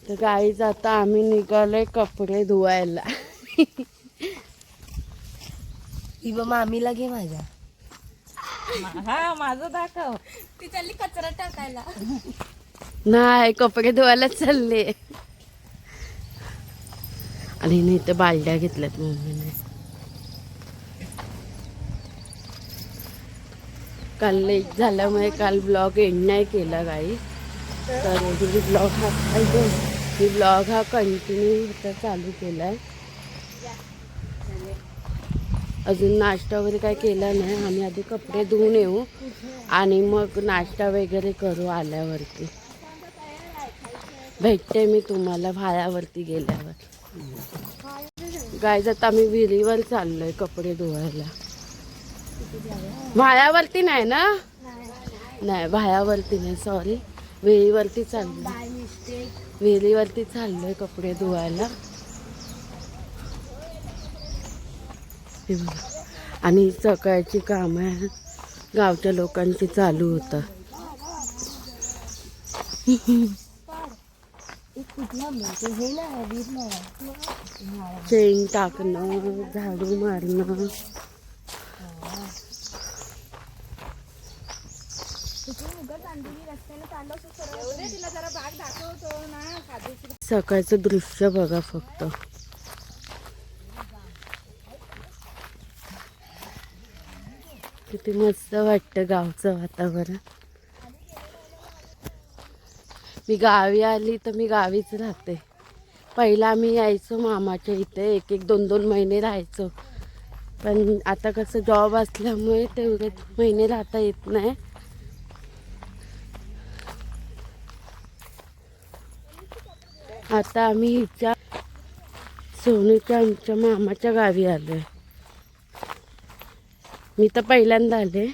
तर गाईज आता आम्ही निघालोय कपडे धुवायला. ही बा मामीला घे माझ्या. हा माझं दाखव. ती चालली कचरा टाकायला. नाही कपडे धुवायला चालले. आणि नाही तर बालड्या घेतल्यात मम्मीने. काल लेट झाल्यामुळे काल ब्लॉग एंड नाही केला गाई. तर ब्लॉग हा कंटिन्यू आता चालू केलाय. अजून नाश्ता वगैरे काय केला नाही. आम्ही आधी कपडे धुवून येऊ आणि मग नाश्ता वगैरे करू. आल्यावरती भेटते मी तुम्हाला भायावरती गेल्यावर. गाय जात आम्ही विहिरीवर चाललोय कपडे धुवायला. भायावरती नाही ना. नाही भायावरती नाही, सॉरी, विहिरीवरती चाललोय. विहिरीवरती चाललोय कपडे धुवायला. आणि सकाळची कामं गावच्या लोकांची चालू होतं. शेण टाकणं, झाडू मारणं. सकाळचं दृश्य बघा फक्त. किती मस्त वाटतं गावचं वातावरण. मी गावी आली तर मी गावीच राहते. पहिला आम्ही यायचो मामाच्या इथे, 1-2 महिने राहायचो. पण आता कसं जॉब असल्यामुळे तेवढे महिने राहता येत नाही. आता आम्ही हिच्या सोनूच्या आमच्या मामाच्या गावी आलोय. मी तर पहिल्यांदा आले.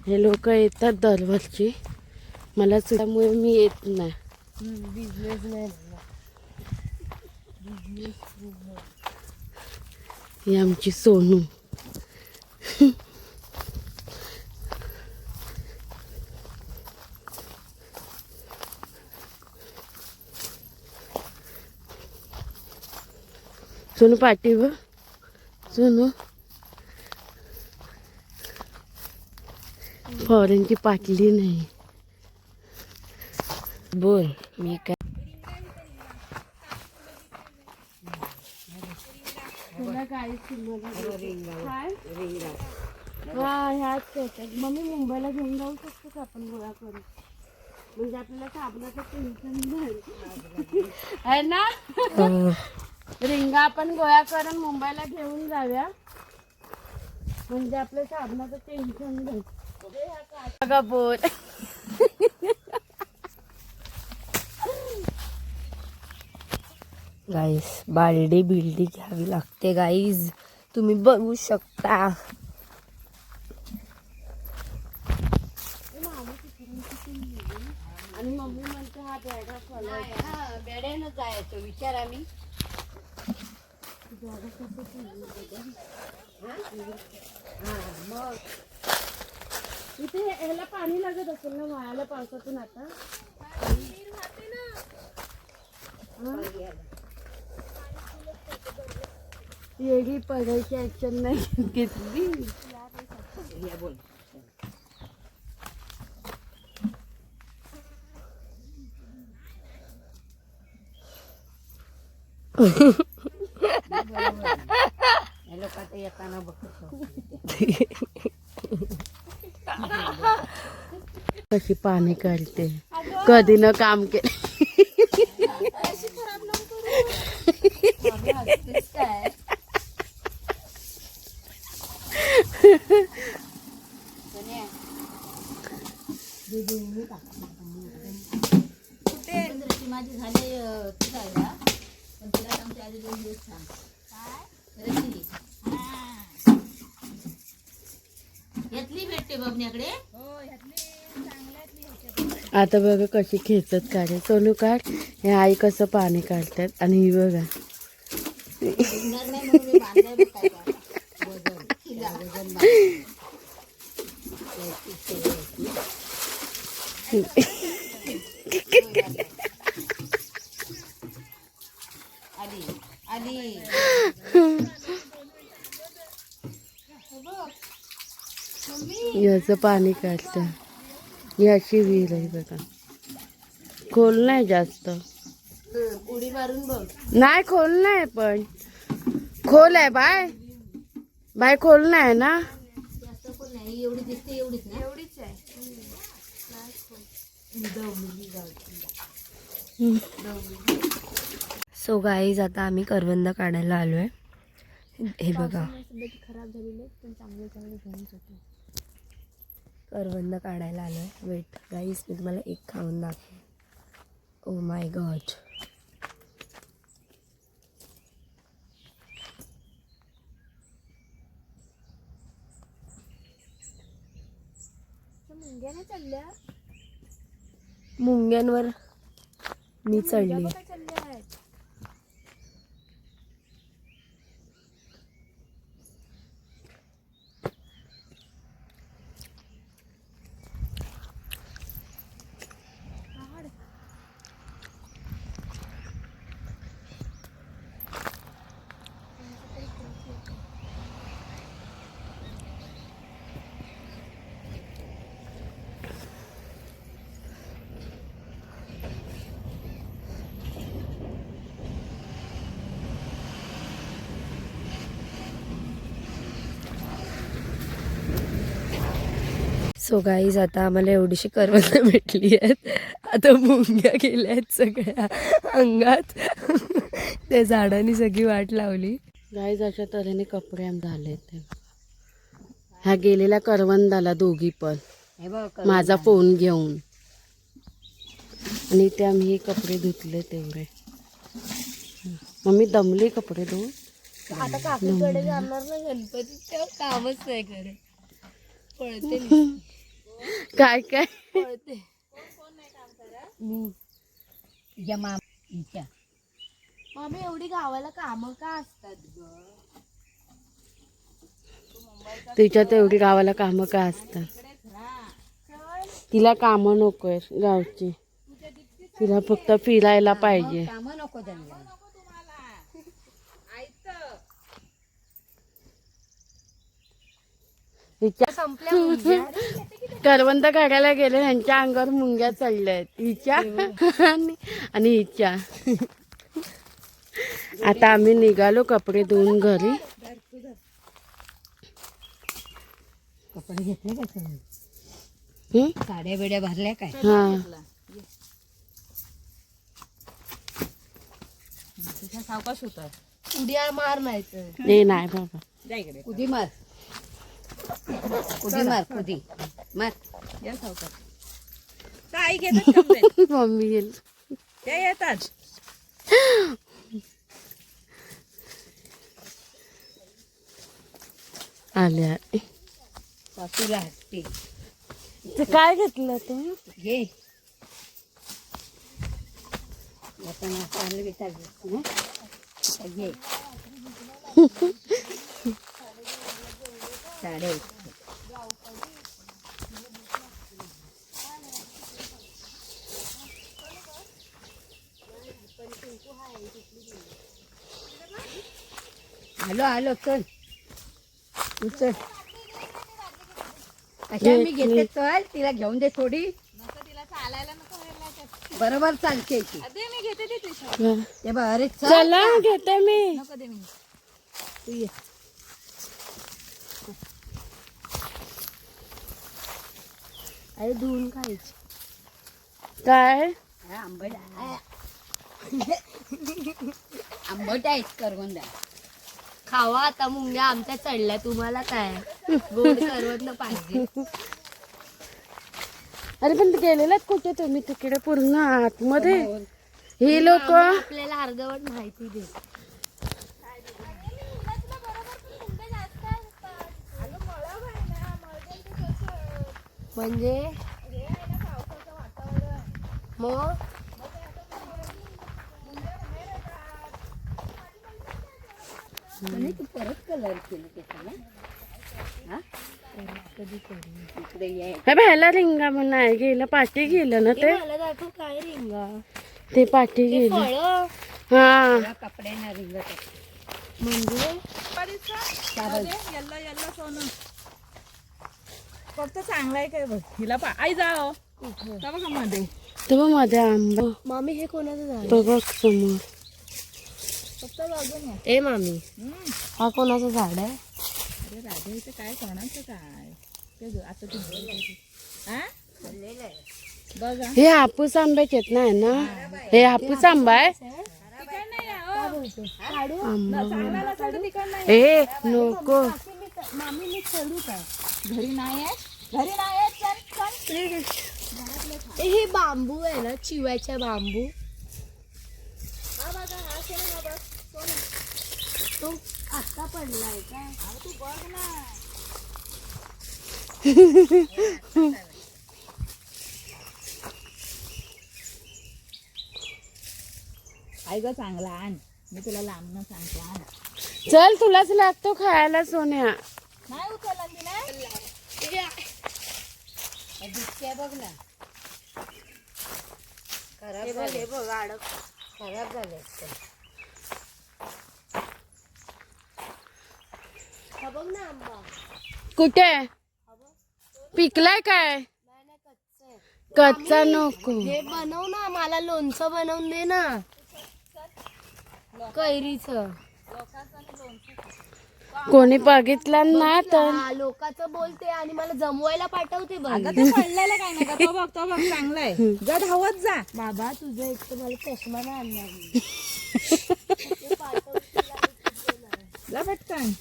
हे लोक येतात दरवर्षी. मला त्यामुळे मी येत नाही. बिझनेस नाही. ही आमची सोनू. सोनू पाठीवर. सोनू फॉरेनची पाटली नाही. बोल. मी काय हा ह्याच त्याच्यात. मम्मी मुंबईला घेऊन जाऊ शकतो का आपण गोळा करू? म्हणजे आपल्याला साबणाचं टेन्शन नाही आहे ना. रिंगा आपण गोळा करून मुंबईला घेऊन जाऊया. म्हणजे आपल्या साबणाचं टेन्शन नाही. बघा बोल. गाईज बालडी बिल्डी घ्यावी लागते गाईज, तुम्ही बघू शकता. आणि मम्मी म्हणते हा बेडा फॉलो. बेड्यानं जायचं विचार आम्ही. मग इथे ह्याला पाणी लागत असेल ना वाळाला पावसातून. आता येडी पडायची ऍक्शन नाही घेतली. येताना बघतो कशी पाणी काढते. कधी न काम केलं. माझी झाले पण तिला आमच्या आधी 2 दिवस सांग काय यातली भेटते बघण्याकडे. आता बघा कशी खेचत काढे. सोनू काढ. हे आई कसं पाणी काढतात. आणि ही बघा आली याचं पाणी काढतं. ही अशी विहीर आहे बघा. खोल नाही जास्त. उडी मारून बघ. नाही खोल नाही पण खोल आहे बाय. बाय खोल नाही ना. एवढी दिसते एवढीच ना. एवढीच आहे. सो गाईज आता आम्ही करवंद काढायला आलोय. हे बघा करवंद काढायला आलोय. वेट गाईज मी तुम्हाला एक खाऊन दाखवते. Oh my God. मुंग्यांवर मी चढली. सो गाईज आता आम्हाला एवढीशी करवंद भेटली आहेत. आता मुंग्या गेल्या आहेत सगळ्या अंगात. त्या झाडांनी सगळी वाट लावली. गाईज अशा तऱ्हेने कपडे झाले ते. ह्या गेलेल्या करवंदाला दोघी पण माझा फोन घेऊन. आणि ते आम्ही हे कपडे धुतले तेवढे. मम्मी दमले कपडे धुवून. आता काकीकडे जाणार ना गणपती तेव्हा कामच नाही करे. पळते काय काय पळते. मम्मी एवढी गावाला कामं का असतात ग? तिच्यात एवढी गावाला कामं का असतात? तिला कामं नकोय गावची. तिला फक्त फिरायला पाहिजे. हिच्या करवंद काढायला गेले ह्यांच्या अंगावर मुंग्या चढल्या आहेत. हिच्या आणि हिच्या. आता आम्ही निघालो कपडे धुवून घरी. कपडे घेतले का सगळे? हम्म? साड्या बिड्या भरल्या काय? हा सावकाश होत. उड्या मार नाही तर. हे नाही बाबा. उदी मार उदी मार उदी मार. या सावकाश. काय घेतात मम्मी गेली. त्या येतात. आल्या. सासूला हसते. ते काय घेतलं तू? घे आता नाश्ता विचार घे. साडे आलो आलो चल उचल. अशा मी घेते चल. तिला घेऊन दे थोडी. बरोबर चालते ती. ते बघ अरे चल. चला घेते मी. तू ये. अरे धुवून खायची. काय आंबट आंबट आहेत करवंद. खावा आता मुंग्या आमच्या चढल्या. तुम्हाला काय गोड करवंद पाहिजे. अरे पण गेलेलात कुठे तुम्ही? तिकडे पूर्ण आतमध्ये. ही लोक आपल्याला अर्धवट माहिती दे. म्हणजे मग तू परत कलर केली त्याचा कधी करू. इकडे ये. हे ह्याला रिंगा म्हणून आहे. गेलं पाठी गेलं ना ते. मला दाखव काय रिंगा. ते पाठी गेलं. फळ हा कपडे ना रिंगत म्हणजे यल्लो सोनं फक्त चांगलं आहे काय बघ हिला आई जाओ बघा मध्ये तेव्हा माझ्या आंबा मामी हे कोणाचं झाड तो बघ समोर. फक्त बघून ए मामी हा कोणाचं झाड आहे? अरे राजा इथे काय कोणाचं काय ते आता तू बघा हे हापूस आंब्याचे आहेत ना आहे ना? हे हापूस आंबा आहे. ए नको मामी मी चढू काय घरी नाही आहे चल चल हे बांबू आहे ना चिव्याच्या बांबू तो आता पडलाय काय तू बघ ना आई ग चांगला आण मी तुला लांबनं सांगते आण चल तुलाच लागतो खायला सोन्या. नाही उचलला मी नाही बघ ना खराब झाले बघ अडक खराब झाले हा बघ ना आंबा कुठे पिकलाय काय? कच्चा नको. हे बनव ना मला लोणचं बनवून दे ना कैरीचं. कोणी बघितलं ना तर लोकांचं बोलते आणि मला जमवायला पाठवते बघ. अगं ते पडलेलं काय नाही का तो बघ चांगला आहे जा धावत जा बाबा तुझं एक तर मला चष्मा नाही आणणार जा पटकन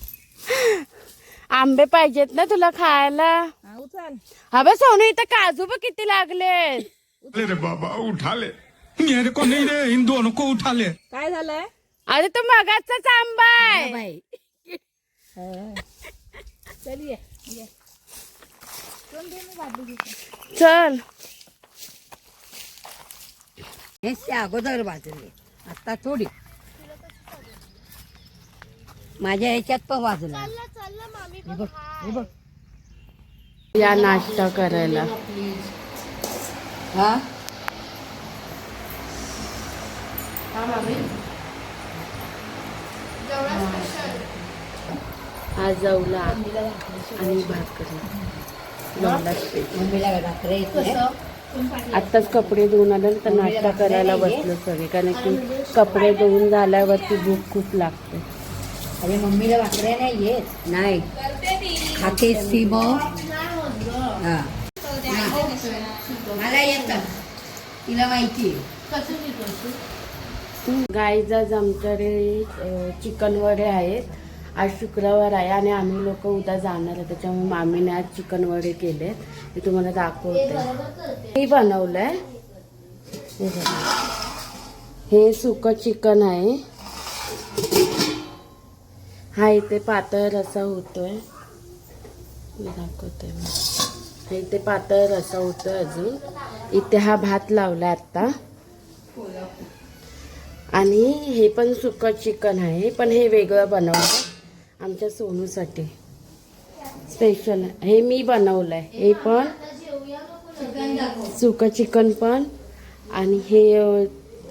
आंबे पाहिजेत ना तुला खायला. हा उचल हा बघ सोनू इथं काजू बघ किती लागले. अरे बाबा उठा ले मेरे को नहीं रे इन दोनों को उठा ले. काय झालंय अरे तो मगाचाच आंबा आहे. चल ये चल हे अगोदर वाजले आता थोडी माझ्या ह्याच्यात पण वाजला हे बघ या नाश्ता करायला. हा आज जाऊला आणि भाकरी मम्मीला भाकरी आत्ताच कपडे धुवून आले तर नाश्ता करायला बसलो सगळे कारण की कपडे धुवून झाल्यावरती भूक खूप लागते. अरे मम्मीला भाकऱ्या नाही येत नाही खातेस ती मग मला येत तिला माहिती गाईज आज आमच्याकडे चिकन वडे आहेत. आज शुक्रवार आहे आणि आम्ही लोक उद्या जाणार आहे त्याच्यामुळे मामीने आज चिकन वडे केले ते तुम्हाला दाखवते. मी बनवलंय हे सुकं चिकन आहे. हा इथे पातळ रस्सा होतोय मी दाखवते. हा इथे पातळ रस्सा होतोय अजून. इथे हा भात लावला आता आणि हे पण सुकं चिकन आहे पण हे वेगळं बनवलं आमच्या सोनूसाठी स्पेशल. हे मी बनवलंय हे पण सुकं चिकन पण आणि हे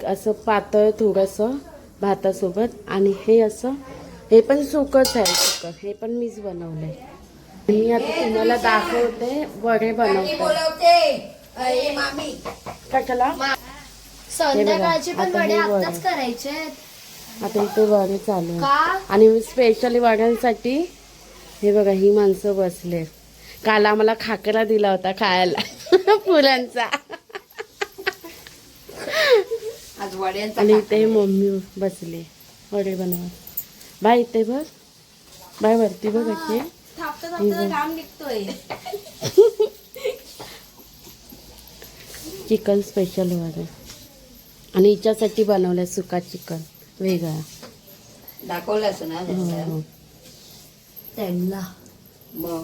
असं पातळ थोडंसं भातासोबत आणि हे असं हे पण सुकंच आहे चिकन हे पण मीच बनवलंय. मी आता तुम्हाला दाखवते वडे बनवते कशाला. संध्याकाळचे पण आता वडे हे आताच वडे. करायचे आता इथे वडे चालू आहे का आणि स्पेशली वड्यांसाठी हे बघा ही माणसं बसले. काल आम्हाला खाकरा दिला होता खायला पुरणचा आज वड्यांचा आणि इथे मम्मी बसले वडे बनवत. बाय इथे बघ बाय वरती बघ असे घाम निघतोय. चिकन स्पेशल वडे आणि हिच्यासाठी बनवलं सुका चिकन वेगळा दाखवलंस ना हो. त्यांना मग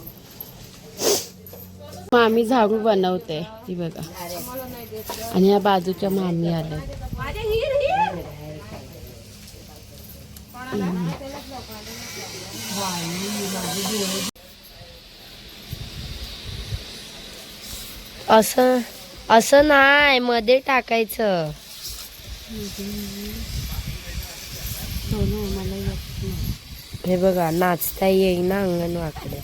मामी झाडू बनवते ती बघा आणि या बाजूच्या मामी आल्या. असं नाही मध्ये टाकायचं. सोनं मला येत नाही. हे बघा नाचता येईना अंगण वाकडे.